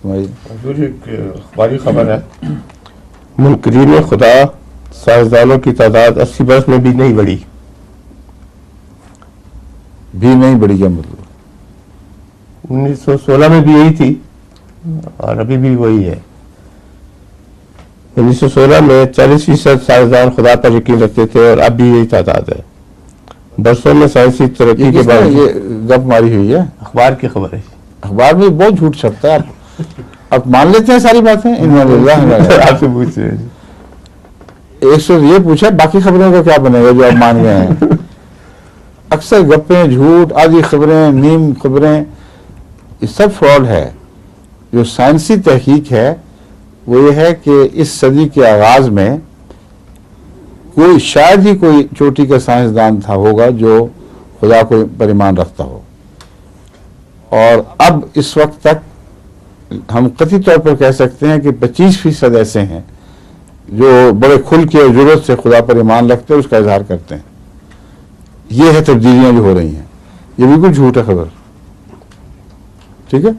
اخباری خبر ہے منکرین خدا سائنسدانوں کی تعداد 80 برس میں بھی نہیں بڑھی. بھی نہیں بڑھی کیا مطلب؟ 1916 میں بھی یہی تھی اور ابھی بھی وہی ہے. 1916 میں 40% سائنسدان خدا پر یقین رکھتے تھے اور اب بھی یہی تعداد ہے. برسوں میں سائنسی ترقی کے بعد یہ گپ ماری ہوئی ہے، اخبار کی خبر ہے. اخبار میں بہت جھوٹ چھپتا ہے. آپ مان لیتے ہیں ساری باتیں؟ آپ سے پوچھ رہے ہیں. ایک سے یہ پوچھا باقی خبروں کا کیا بنے گا جو آپ مان گئے ہیں. اکثر گپیں، جھوٹ، آدھی خبریں، نیم خبریں، یہ سب فراڈ ہے. جو سائنسی تحقیق ہے وہ یہ ہے کہ اس صدی کے آغاز میں کوئی شاید ہی کوئی چوٹی کا سائنسدان تھا ہوگا جو خدا کو پر ایمان رکھتا ہو، اور اب اس وقت تک ہم قطعی طور پر کہہ سکتے ہیں کہ 25% ایسے ہیں جو بڑے کھل کے اور جرأت سے خدا پر ایمان رکھتے ہیں، اس کا اظہار کرتے ہیں. یہ ہے تبدیلیاں جو ہو رہی ہیں. یہ بالکل جھوٹ ہے خبر. ٹھیک ہے.